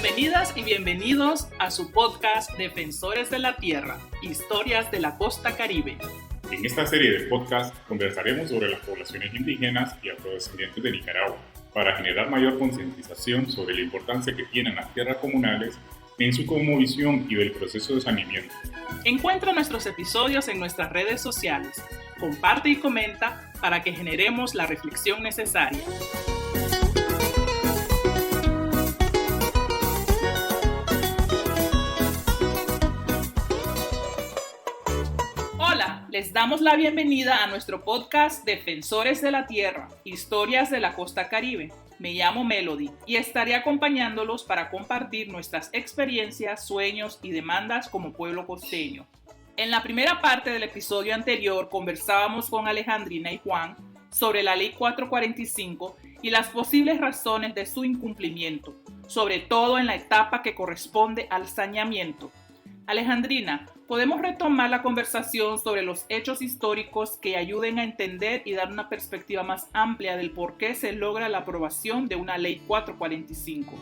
Bienvenidas y bienvenidos a su podcast Defensores de la Tierra, historias de la costa Caribe. En esta serie de podcasts conversaremos sobre las poblaciones indígenas y afrodescendientes de Nicaragua para generar mayor concientización sobre la importancia que tienen las tierras comunales en su cosmovisión y del proceso de saneamiento. Encuentra nuestros episodios en nuestras redes sociales, comparte y comenta para que generemos la reflexión necesaria. Hola, les damos la bienvenida a nuestro podcast Defensores de la Tierra, historias de la costa Caribe. Me llamo Melody y estaré acompañándolos para compartir nuestras experiencias, sueños y demandas como pueblo costeño. En la primera parte del episodio anterior conversábamos con Alejandrina y Juan sobre la Ley 445 y las posibles razones de su incumplimiento, sobre todo en la etapa que corresponde al saneamiento. Alejandrina, ¿podemos retomar la conversación sobre los hechos históricos que ayuden a entender y dar una perspectiva más amplia del por qué se logra la aprobación de una Ley 445?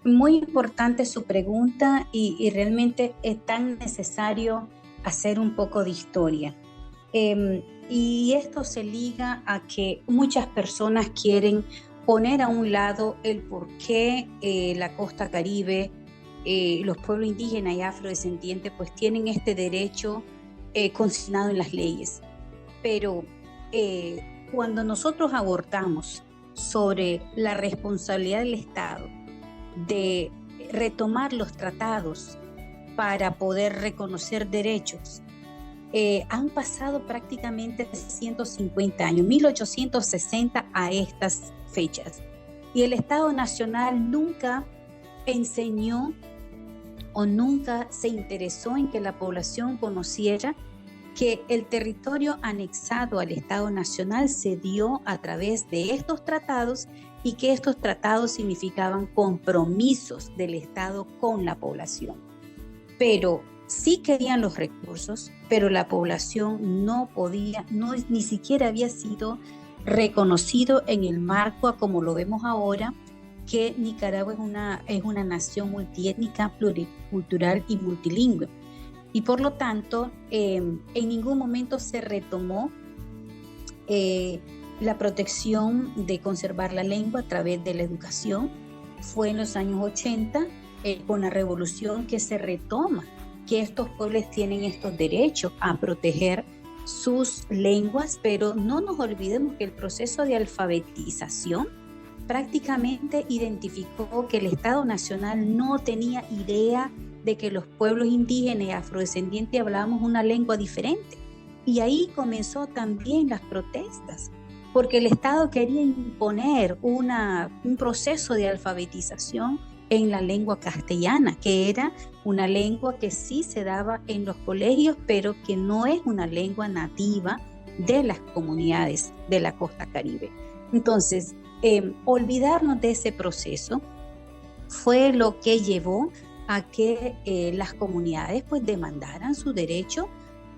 Muy importante su pregunta y realmente es tan necesario hacer un poco de historia. Y esto se liga a que muchas personas quieren poner a un lado el por qué la costa Caribe, los pueblos indígenas y afrodescendientes pues tienen este derecho consignado en las leyes. Pero cuando nosotros abordamos sobre la responsabilidad del Estado de retomar los tratados para poder reconocer derechos, han pasado prácticamente 150 años, 1860 a estas fechas, y el Estado Nacional nunca enseñó o nunca se interesó en que la población conociera que el territorio anexado al Estado Nacional se dio a través de estos tratados y que estos tratados significaban compromisos del Estado con la población. Pero sí querían los recursos, pero la población no podía, ni siquiera había sido reconocido en el marco como lo vemos ahora, que Nicaragua es una nación multiétnica, pluricultural y multilingüe. Y por lo tanto, en ningún momento se retomó la protección de conservar la lengua a través de la educación. Fue en los años 80, con la revolución, que se retoma que estos pueblos tienen estos derechos a proteger sus lenguas, pero no nos olvidemos que el proceso de alfabetización prácticamente identificó que el Estado Nacional no tenía idea de que los pueblos indígenas y afrodescendientes hablábamos una lengua diferente. Y ahí comenzó también las protestas, porque el Estado quería imponer un proceso de alfabetización en la lengua castellana, que era una lengua que sí se daba en los colegios, pero que no es una lengua nativa de las comunidades de la costa Caribe. Entonces, olvidarnos de ese proceso fue lo que llevó a que las comunidades pues demandaran su derecho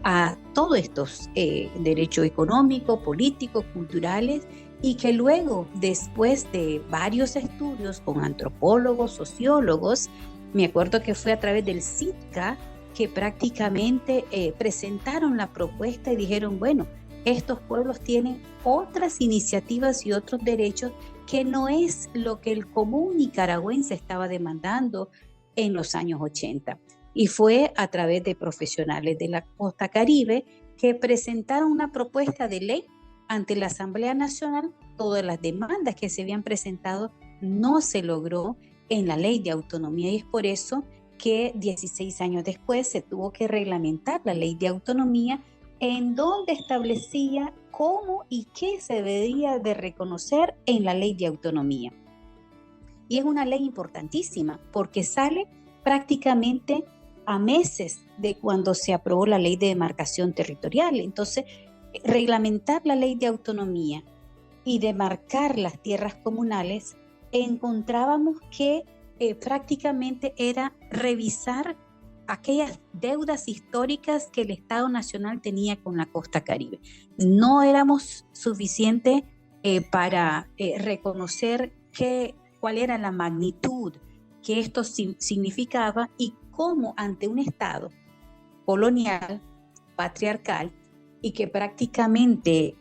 a todos estos derechos económicos, políticos, culturales, y que luego, después de varios estudios con antropólogos, sociólogos, me acuerdo que fue a través del CITCA que prácticamente presentaron la propuesta y dijeron, bueno, estos pueblos tienen otras iniciativas y otros derechos que no es lo que el común nicaragüense estaba demandando en los años 80. Y fue a través de profesionales de la costa Caribe que presentaron una propuesta de ley ante la Asamblea Nacional. Todas las demandas que se habían presentado no se logró en la ley de autonomía, y es por eso que 16 años después se tuvo que reglamentar la ley de autonomía, en donde establecía cómo y qué se debería de reconocer en la ley de autonomía. Y es una ley importantísima porque sale prácticamente a meses de cuando se aprobó la ley de demarcación territorial. Entonces, reglamentar la ley de autonomía y demarcar las tierras comunales, encontrábamos que prácticamente era revisar aquellas deudas históricas que el Estado Nacional tenía con la costa Caribe. No éramos suficientes para reconocer que cuál era la magnitud que esto significaba y cómo ante un Estado colonial, patriarcal, y que prácticamente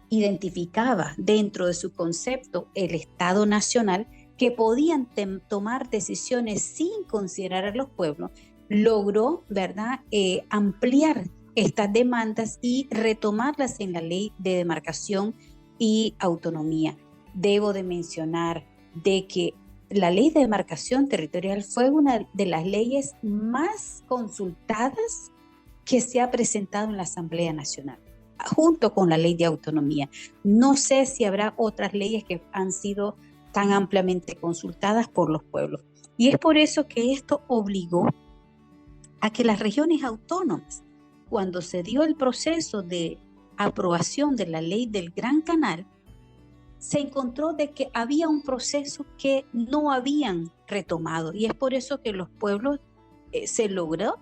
identificaba dentro de su concepto el Estado nacional, que podían tomar decisiones sin considerar a los pueblos, logró, ¿verdad?, ampliar estas demandas y retomarlas en la ley de demarcación y autonomía. Debo de mencionar de que la ley de demarcación territorial fue una de las leyes más consultadas que se ha presentado en la Asamblea Nacional, junto con la ley de autonomía. No sé si habrá otras leyes que han sido tan ampliamente consultadas por los pueblos. Y es por eso que esto obligó a que las regiones autónomas, cuando se dio el proceso de aprobación de la ley del Gran Canal, se encontró de que había un proceso que no habían retomado. Y es por eso que los pueblos se logró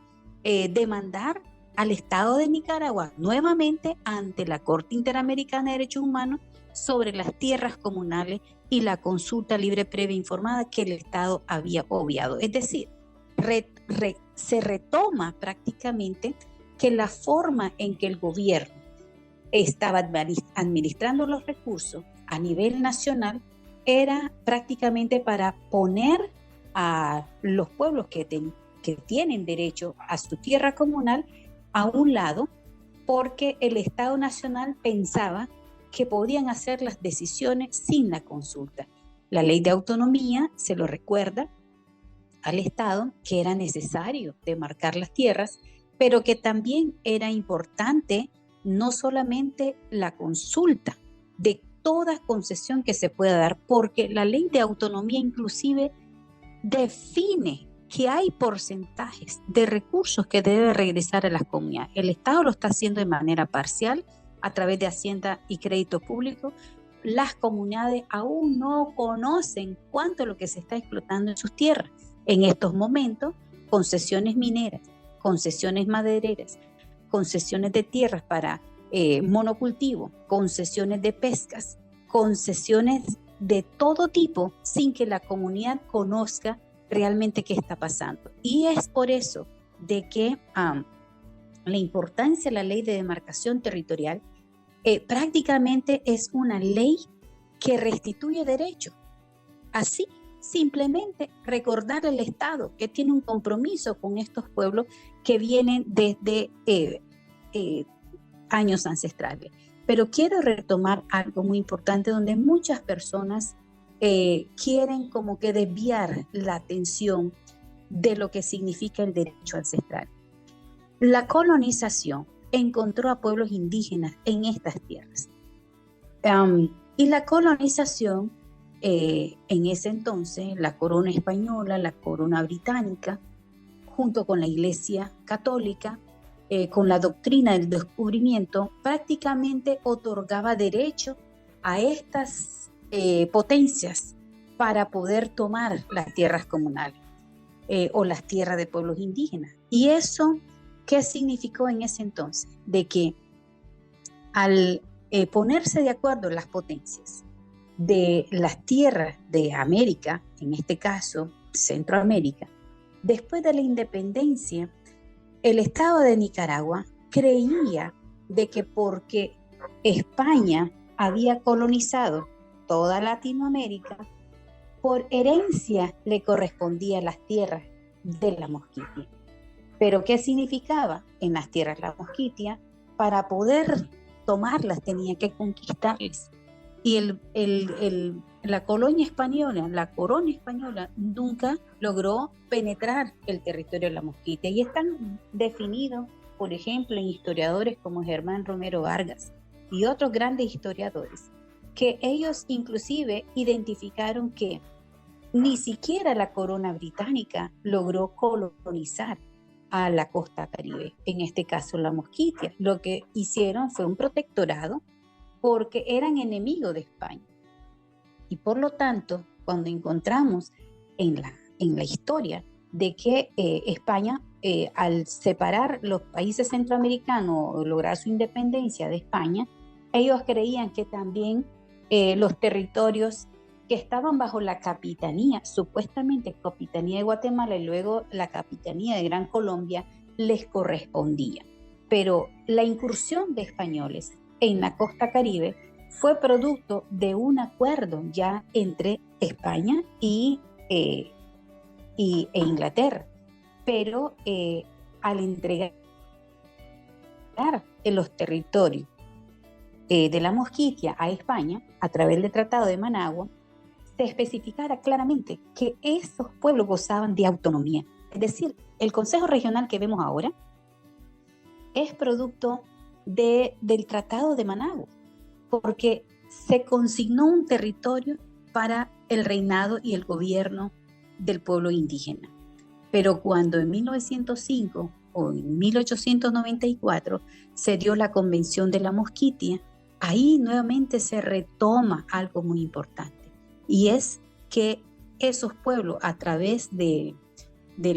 demandar al Estado de Nicaragua nuevamente ante la Corte Interamericana de Derechos Humanos sobre las tierras comunales y la consulta libre previa informada que el Estado había obviado. Es decir, se retoma prácticamente que la forma en que el gobierno estaba administrando los recursos a nivel nacional era prácticamente para poner a los pueblos que tienen derecho a su tierra comunal a un lado, porque el Estado Nacional pensaba que podían hacer las decisiones sin la consulta. La ley de autonomía se lo recuerda al Estado que era necesario demarcar las tierras, pero que también era importante no solamente la consulta de toda concesión que se pueda dar, porque la ley de autonomía inclusive define que hay porcentajes de recursos que debe regresar a las comunidades. El Estado lo está haciendo de manera parcial a través de Hacienda y Crédito Público. Las comunidades aún no conocen cuánto es lo que se está explotando en sus tierras. En estos momentos, concesiones mineras, concesiones madereras, concesiones de tierras para monocultivo, concesiones de pescas, concesiones de todo tipo, sin que la comunidad conozca realmente qué está pasando. Y es por eso de que la importancia de la ley de demarcación territorial prácticamente es una ley que restituye derechos. Así, simplemente recordar al Estado que tiene un compromiso con estos pueblos que vienen desde años ancestrales. Pero quiero retomar algo muy importante donde muchas personas quieren como que desviar la atención de lo que significa el derecho ancestral. La colonización encontró a pueblos indígenas en estas tierras. Y la colonización, en ese entonces, la corona española, la corona británica, junto con la Iglesia Católica, con la doctrina del descubrimiento, prácticamente otorgaba derecho a estas potencias para poder tomar las tierras comunales o las tierras de pueblos indígenas. Y eso, ¿qué significó en ese entonces? De que al ponerse de acuerdo las potencias de las tierras de América, en este caso Centroamérica, después de la independencia, el Estado de Nicaragua creía de que porque España había colonizado toda Latinoamérica, por herencia le correspondía las tierras de la Mosquitia. ¿Pero qué significaba? En las tierras de la Mosquitia, para poder tomarlas tenía que conquistarlas. Y la corona española nunca logró penetrar el territorio de la Mosquitia. Y están definidos, por ejemplo, en historiadores como Germán Romero Vargas y otros grandes historiadores, que ellos inclusive identificaron que ni siquiera la corona británica logró colonizar a la costa caribe, en este caso la Mosquitia. Lo que hicieron fue un protectorado porque eran enemigos de España. Y por lo tanto, cuando encontramos en la historia de que España, al separar los países centroamericanos o lograr su independencia de España, ellos creían que también los territorios que estaban bajo la capitanía, supuestamente capitanía de Guatemala y luego la capitanía de Gran Colombia, les correspondía. Pero la incursión de españoles en la costa Caribe fue producto de un acuerdo ya entre España e Inglaterra. Pero al entregar en los territorios de la Mosquitia a España, a través del Tratado de Managua, se especificara claramente que esos pueblos gozaban de autonomía. Es decir, el Consejo Regional que vemos ahora es producto del Tratado de Managua, porque se consignó un territorio para el reinado y el gobierno del pueblo indígena. Pero cuando en 1905 o en 1894 se dio la Convención de la Mosquitia, ahí nuevamente se retoma algo muy importante, y es que esos pueblos, a través del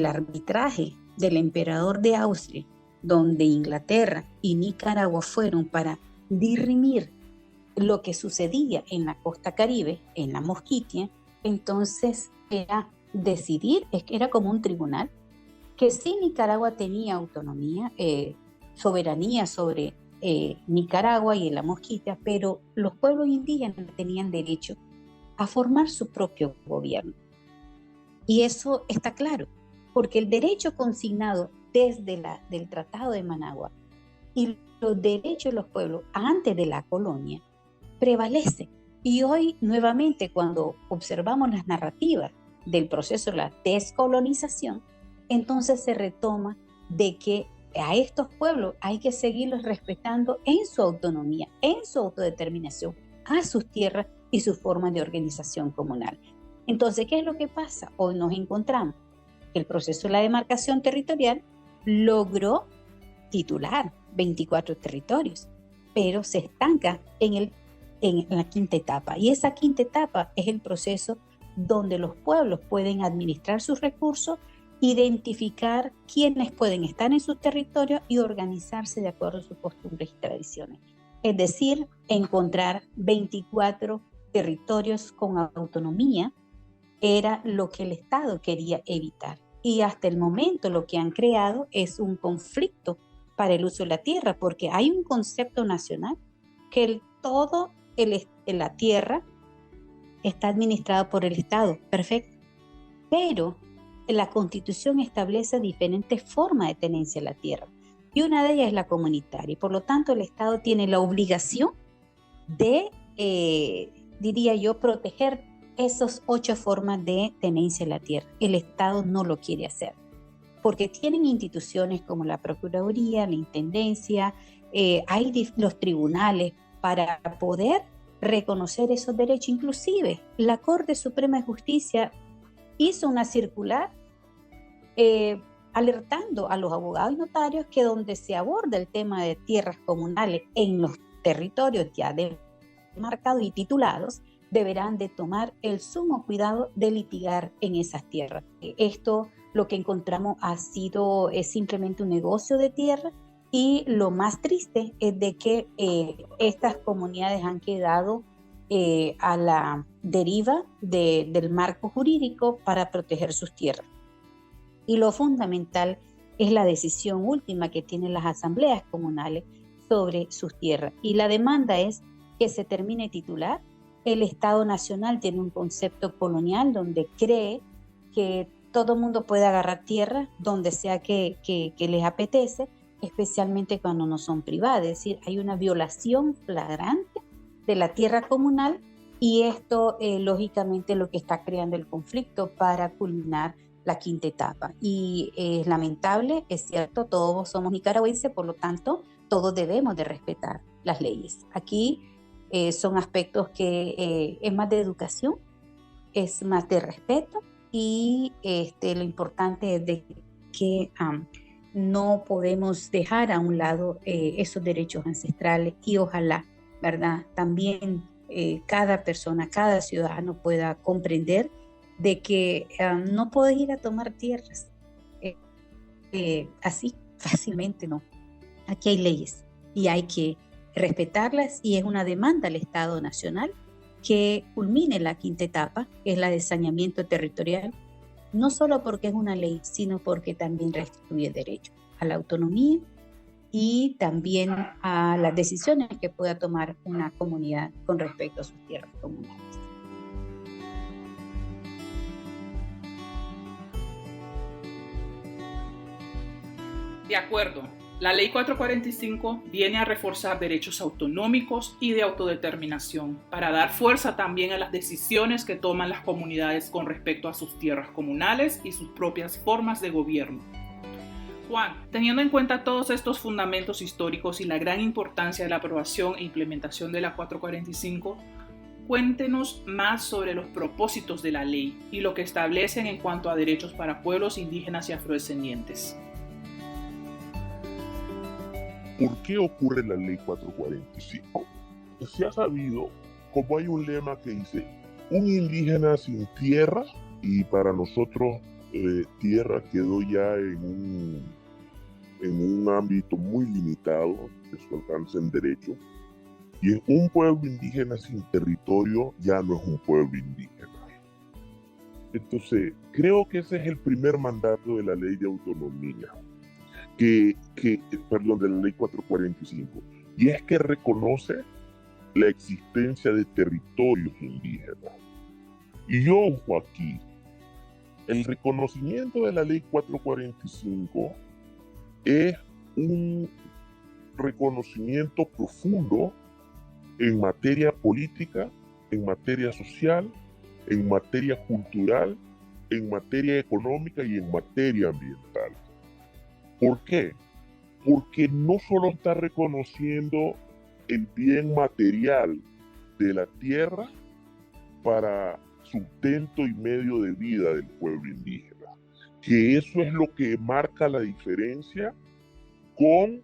arbitraje del emperador de Austria, donde Inglaterra y Nicaragua fueron para dirimir lo que sucedía en la costa Caribe, en la Mosquitia, entonces era decidir, era como un tribunal, que sí Nicaragua tenía autonomía, soberanía sobre Nicaragua y en la Mosquitia, pero los pueblos indígenas tenían derecho a formar su propio gobierno. Y eso está claro, porque el derecho consignado desde del Tratado de Managua y los derechos de los pueblos antes de la colonia prevalecen. Y hoy, nuevamente, cuando observamos las narrativas del proceso de la descolonización, entonces se retoma de que a estos pueblos hay que seguirlos respetando en su autonomía, en su autodeterminación, a sus tierras y su forma de organización comunal. Entonces, ¿qué es lo que pasa? Hoy nos encontramos que el proceso de la demarcación territorial logró titular 24 territorios, pero se estanca en la quinta etapa. Y esa quinta etapa es el proceso donde los pueblos pueden administrar sus recursos, identificar quiénes pueden estar en su territorio y organizarse de acuerdo a sus costumbres y tradiciones. Es decir, encontrar 24 territorios con autonomía era lo que el Estado quería evitar. Y hasta el momento lo que han creado es un conflicto para el uso de la tierra, porque hay un concepto nacional que la tierra está administrada por el Estado, perfecto, pero la Constitución establece diferentes formas de tenencia de la tierra, y una de ellas es la comunitaria, y por lo tanto el Estado tiene la obligación de, diría yo, proteger esas 8 formas de tenencia de la tierra. El Estado no lo quiere hacer, porque tienen instituciones como la Procuraduría, la Intendencia, hay los tribunales para poder reconocer esos derechos. Inclusive la Corte Suprema de Justicia hizo una circular alertando a los abogados y notarios que donde se aborda el tema de tierras comunales en los territorios ya demarcados y titulados, deberán de tomar el sumo cuidado de litigar en esas tierras. Esto, lo que encontramos, ha sido simplemente un negocio de tierra, y lo más triste es de que estas comunidades han quedado a la deriva del marco jurídico para proteger sus tierras. Y lo fundamental es la decisión última que tienen las asambleas comunales sobre sus tierras. Y la demanda es que se termine titular. El Estado Nacional tiene un concepto colonial donde cree que todo el mundo puede agarrar tierra donde sea que les apetece, especialmente cuando no son privadas. Es decir, hay una violación flagrante de la tierra comunal, y esto lógicamente lo que está creando el conflicto para culminar la quinta etapa. Y es lamentable, es cierto, todos somos nicaragüenses, por lo tanto todos debemos de respetar las leyes. Aquí son aspectos que es más de educación, es más de respeto, y lo importante es de que no podemos dejar a un lado esos derechos ancestrales, y ojalá, ¿verdad?, también cada persona, cada ciudadano pueda comprender de que no puedes ir a tomar tierras así fácilmente, no. Aquí hay leyes y hay que respetarlas, y es una demanda al Estado Nacional que culmine la quinta etapa, que es la de saneamiento territorial, no solo porque es una ley, sino porque también restituye derecho a la autonomía y también a las decisiones que pueda tomar una comunidad con respecto a sus tierras comunales. De acuerdo, la Ley 445 viene a reforzar derechos autonómicos y de autodeterminación para dar fuerza también a las decisiones que toman las comunidades con respecto a sus tierras comunales y sus propias formas de gobierno. Juan, teniendo en cuenta todos estos fundamentos históricos y la gran importancia de la aprobación e implementación de la 445, cuéntenos más sobre los propósitos de la ley y lo que establecen en cuanto a derechos para pueblos indígenas y afrodescendientes. ¿Por qué ocurre la ley 445? Se ha sabido, como hay un lema que dice, un indígena sin tierra, y para nosotros tierra quedó ya en un ámbito muy limitado de su alcance en derecho, y un pueblo indígena sin territorio ya no es un pueblo indígena. Entonces, creo que ese es el primer mandato de la ley de autonomía. De la ley 445, y es que reconoce la existencia de territorios indígenas. Y ojo aquí, el reconocimiento de la ley 445 es un reconocimiento profundo en materia política, en materia social, en materia cultural, en materia económica y en materia ambiental. ¿Por qué? Porque no solo está reconociendo el bien material de la tierra para sustento y medio de vida del pueblo indígena, que eso es lo que marca la diferencia con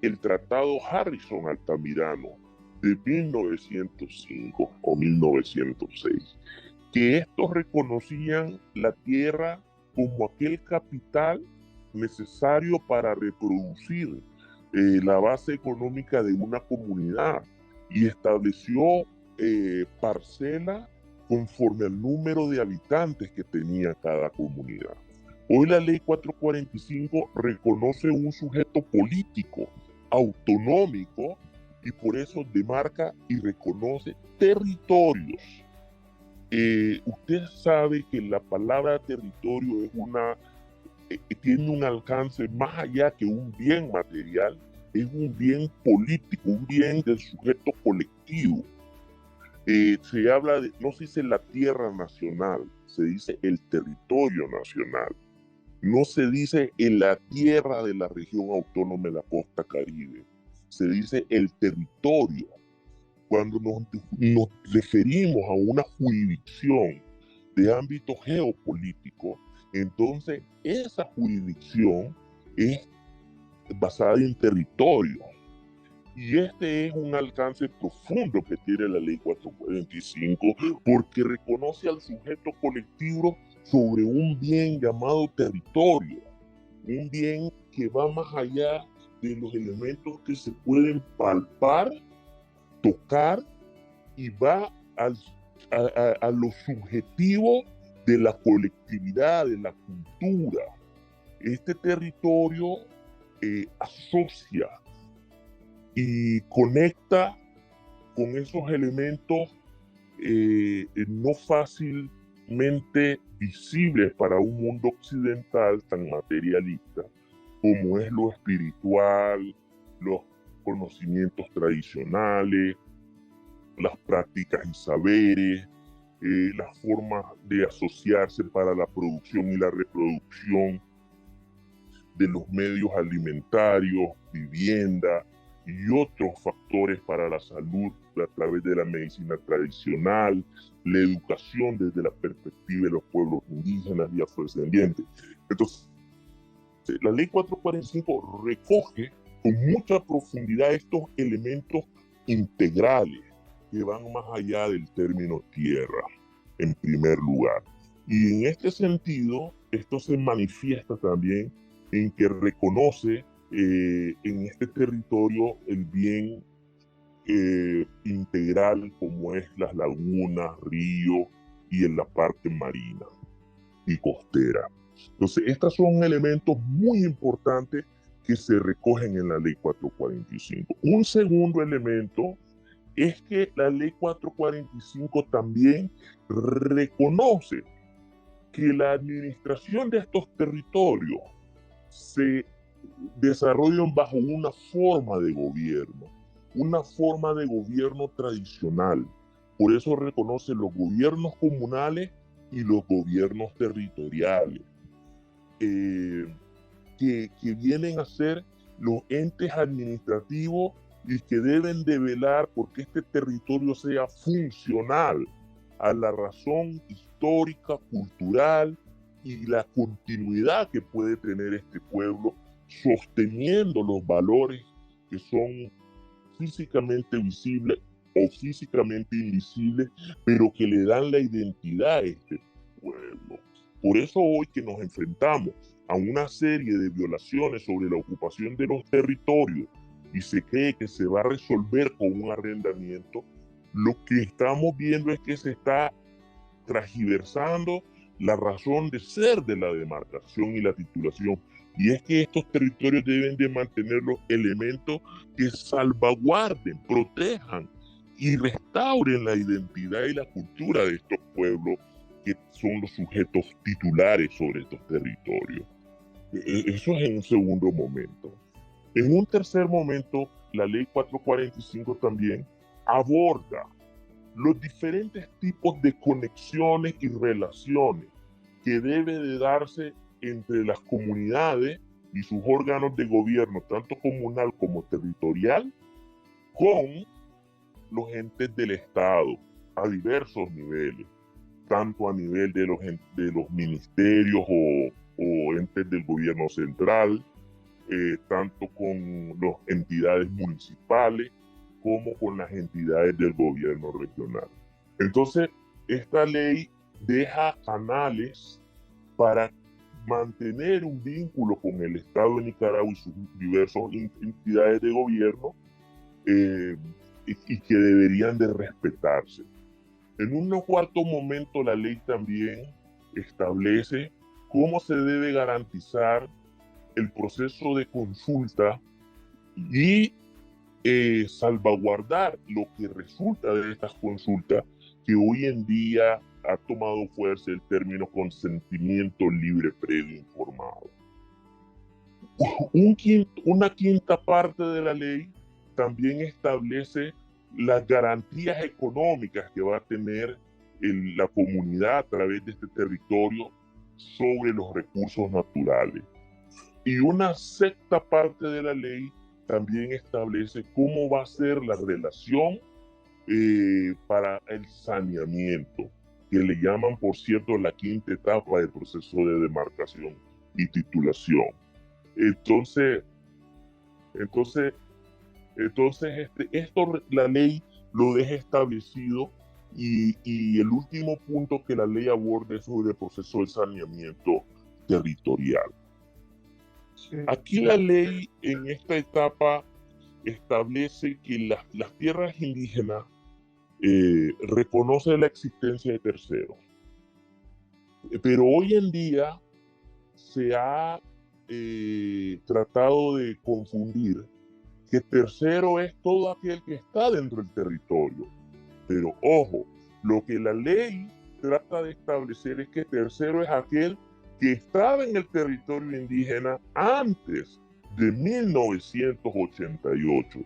el Tratado Harrison-Altamirano de 1905 o 1906, que estos reconocían la tierra como aquel capital necesario para reproducir la base económica de una comunidad, y estableció parcelas conforme al número de habitantes que tenía cada comunidad. Hoy la ley 445 reconoce un sujeto político autonómico y por eso demarca y reconoce territorios. Usted sabe que la palabra territorio es tiene un alcance más allá que un bien material, es un bien político, un bien del sujeto colectivo. Se habla no se dice la tierra nacional, se dice el territorio nacional. No se dice en la tierra de la región autónoma de la costa Caribe, se dice el territorio. Cuando nos referimos a una jurisdicción de ámbito geopolítico, entonces esa jurisdicción es basada en territorio. Y este es un alcance profundo que tiene la ley 445, porque reconoce al sujeto colectivo sobre un bien llamado territorio, un bien que va más allá de los elementos que se pueden palpar, tocar, y va a lo subjetivo de la colectividad, de la cultura. Este territorio asocia y conecta con esos elementos no fácilmente visibles para un mundo occidental tan materialista, como es lo espiritual, los conocimientos tradicionales, las prácticas y saberes, las formas de asociarse para la producción y la reproducción de los medios alimentarios, vivienda y otros factores para la salud a través de la medicina tradicional, la educación desde la perspectiva de los pueblos indígenas y afrodescendientes. Entonces, la ley 445 recoge con mucha profundidad estos elementos integrales que van más allá del término tierra, en primer lugar. Y en este sentido, esto se manifiesta también en que reconoce en este territorio el bien integral como es las lagunas, ríos y en la parte marina y costera. Entonces, estos son elementos muy importantes que se recogen en la Ley 445. Un segundo elemento es que la Ley 445 también reconoce que la administración de estos territorios se desarrollan bajo una forma de gobierno tradicional. Por eso reconoce los gobiernos comunales y los gobiernos territoriales, que vienen a ser los entes administrativos y que deben de velar porque este territorio sea funcional a la razón histórica, cultural y la continuidad que puede tener este pueblo, sosteniendo los valores que son físicamente visibles o físicamente invisibles, pero que le dan la identidad a este pueblo. Por eso hoy que nos enfrentamos a una serie de violaciones sobre la ocupación de los territorios y se cree que se va a resolver con un arrendamiento, lo que estamos viendo es que se está transgiversando la razón de ser de la demarcación y la titulación. Y es que estos territorios deben de mantener los elementos que salvaguarden, protejan y restauren la identidad y la cultura de estos pueblos que son los sujetos titulares sobre estos territorios. Eso es en un segundo momento. En un tercer momento, la Ley 445 también aborda los diferentes tipos de conexiones y relaciones que debe de darse entre las comunidades y sus órganos de gobierno, tanto comunal como territorial, con los entes del Estado a diversos niveles, tanto a nivel de los ministerios o entes del gobierno central, tanto con las entidades municipales como con las entidades del gobierno regional. Entonces, esta ley deja canales para mantener un vínculo con el Estado de Nicaragua y sus diversas entidades de gobierno, y que deberían de respetarse. En un cuarto momento, la ley también establece cómo se debe garantizar el proceso de consulta y salvaguardar lo que resulta de estas consultas, que hoy en día ha tomado fuerza el término consentimiento libre previo informado. Una quinta parte de la ley también establece las garantías económicas que va a tener la comunidad a través de este territorio sobre los recursos naturales. Y una sexta parte de la ley también establece cómo va a ser la relación para el saneamiento, que le llaman, por cierto, la quinta etapa del proceso de demarcación y titulación. Entonces esto la ley lo deja establecido, y el último punto que la ley aborda es sobre el proceso de saneamiento territorial. Aquí la ley en esta etapa establece que las tierras indígenas reconoce la existencia de terceros. Pero hoy en día se ha tratado de confundir que tercero es todo aquel que está dentro del territorio. Pero ojo, lo que la ley trata de establecer es que tercero es aquel que estaba en el territorio indígena antes de 1988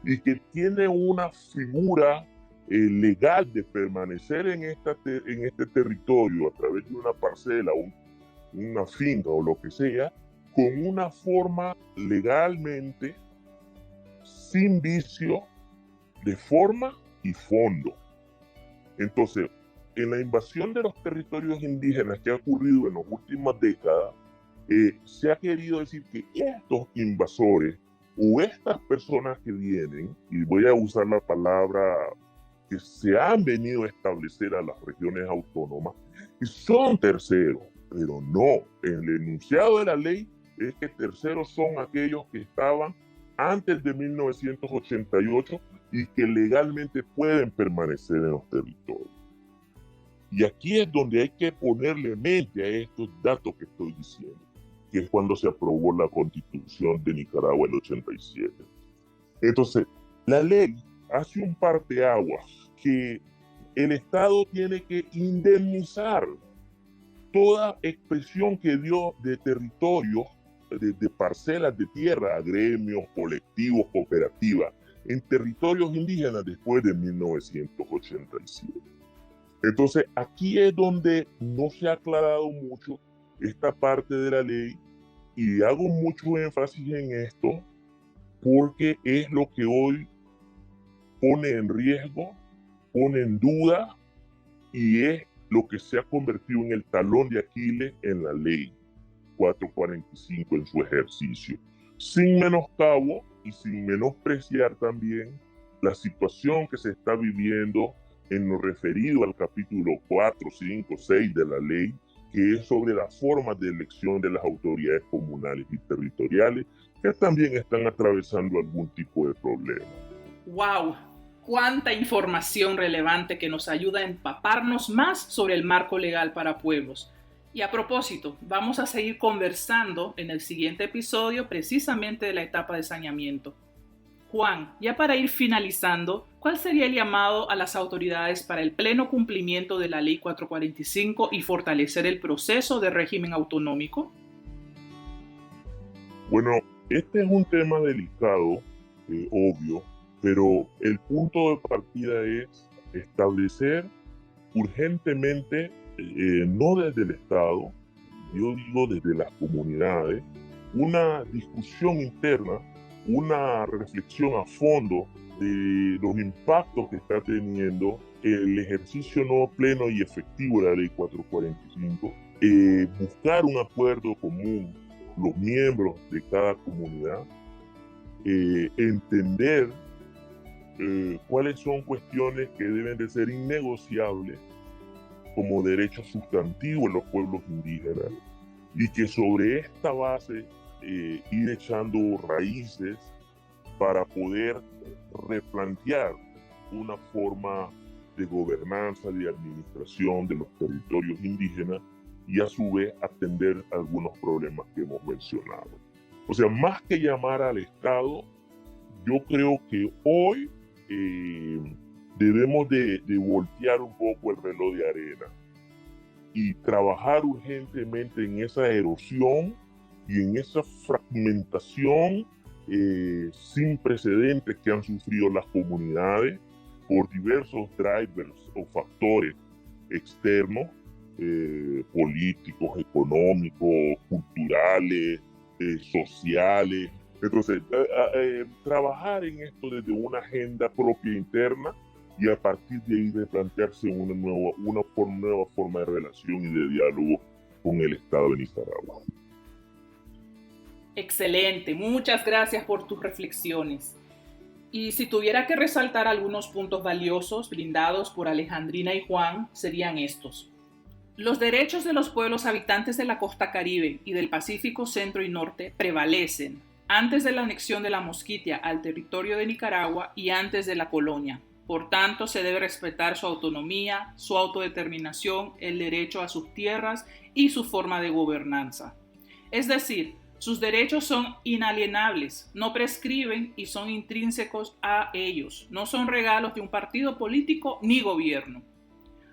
y que tiene una figura legal de permanecer en este territorio a través de una parcela, una finca o lo que sea, con una forma legalmente sin vicio de forma y fondo. Entonces, en la invasión de los territorios indígenas que ha ocurrido en las últimas décadas, se ha querido decir que estos invasores o estas personas que vienen, y voy a usar la palabra que se han venido a establecer a las regiones autónomas, son terceros, pero no. El enunciado de la ley es que terceros son aquellos que estaban antes de 1988 y que legalmente pueden permanecer en los territorios. Y aquí es donde hay que ponerle mente a estos datos que estoy diciendo, que es cuando se aprobó la Constitución de Nicaragua en el 87. Entonces, la ley hace un parteaguas que el Estado tiene que indemnizar toda expresión que dio de territorios, de parcelas de tierra a gremios, colectivos, cooperativas, en territorios indígenas después de 1987. Entonces, aquí es donde no se ha aclarado mucho esta parte de la ley y hago mucho énfasis en esto porque es lo que hoy pone en riesgo, pone en duda y es lo que se ha convertido en el talón de Aquiles en la ley 445 en su ejercicio, sin menoscabo y sin menospreciar también la situación que se está viviendo en lo referido al capítulo 4, 5, 6 de la ley, que es sobre las formas de elección de las autoridades comunales y territoriales, que también están atravesando algún tipo de problema. ¡Wow! ¡Cuánta información relevante que nos ayuda a empaparnos más sobre el marco legal para pueblos! Y a propósito, vamos a seguir conversando en el siguiente episodio precisamente de la etapa de saneamiento. Juan, ya para ir finalizando, ¿cuál sería el llamado a las autoridades para el pleno cumplimiento de la Ley 445 y fortalecer el proceso de régimen autonómico? Bueno, este es un tema delicado, obvio, pero el punto de partida es establecer urgentemente, no desde el Estado, yo digo desde las comunidades, una discusión interna, una reflexión a fondo de los impactos que está teniendo el ejercicio no pleno y efectivo de la Ley 445, buscar un acuerdo común, los miembros de cada comunidad, entender cuáles son cuestiones que deben de ser innegociables como derechos sustantivos en los pueblos indígenas y que sobre esta base ir echando raíces para poder replantear una forma de gobernanza, de administración de los territorios indígenas y a su vez atender algunos problemas que hemos mencionado. O sea, más que llamar al Estado, yo creo que hoy debemos de voltear un poco el reloj de arena y trabajar urgentemente en esa erosión y en esa fragmentación sin precedentes que han sufrido las comunidades por diversos drivers o factores externos, políticos, económicos, culturales, sociales. Entonces, trabajar en esto desde una agenda propia interna y a partir de ahí replantearse una nueva forma de relación y de diálogo con el Estado de Nicaragua. Excelente, muchas gracias por tus reflexiones. Y si tuviera que resaltar algunos puntos valiosos brindados por Alejandrina y Juan, serían estos. Los derechos de los pueblos habitantes de la costa Caribe y del Pacífico Centro y Norte prevalecen antes de la anexión de la Mosquitia al territorio de Nicaragua y antes de la colonia. Por tanto, se debe respetar su autonomía, su autodeterminación, el derecho a sus tierras y su forma de gobernanza. Es decir, sus derechos son inalienables, no prescriben y son intrínsecos a ellos, no son regalos de un partido político ni gobierno.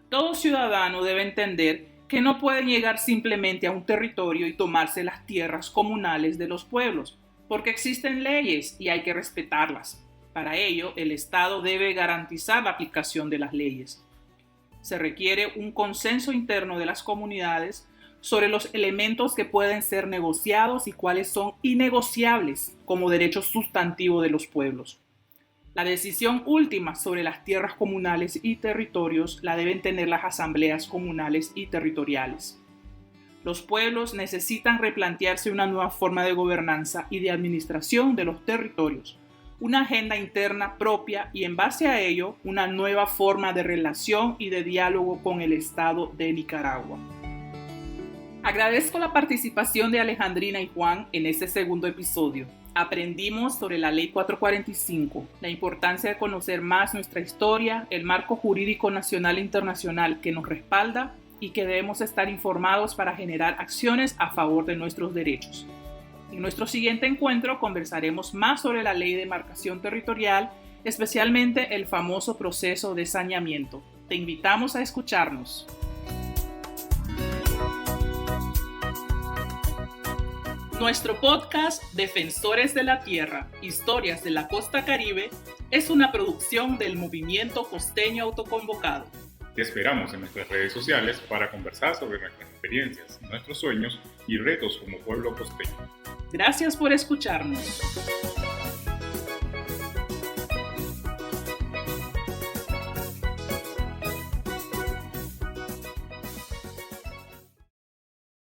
Todo ciudadano debe entender que no puede llegar simplemente a un territorio y tomarse las tierras comunales de los pueblos, porque existen leyes y hay que respetarlas. Para ello, el Estado debe garantizar la aplicación de las leyes. Se requiere un consenso interno de las comunidades sobre los elementos que pueden ser negociados y cuáles son innegociables como derechos sustantivos de los pueblos. La decisión última sobre las tierras comunales y territorios la deben tener las asambleas comunales y territoriales. Los pueblos necesitan replantearse una nueva forma de gobernanza y de administración de los territorios, una agenda interna propia y en base a ello una nueva forma de relación y de diálogo con el Estado de Nicaragua. Agradezco la participación de Alejandrina y Juan en este segundo episodio. Aprendimos sobre la Ley 445, la importancia de conocer más nuestra historia, el marco jurídico nacional e internacional que nos respalda y que debemos estar informados para generar acciones a favor de nuestros derechos. En nuestro siguiente encuentro conversaremos más sobre la Ley de Demarcación Territorial, especialmente el famoso proceso de saneamiento. Te invitamos a escucharnos. Nuestro podcast Defensores de la Tierra, Historias de la Costa Caribe, es una producción del Movimiento Costeño Autoconvocado. Te esperamos en nuestras redes sociales para conversar sobre nuestras experiencias, nuestros sueños y retos como pueblo costeño. Gracias por escucharnos.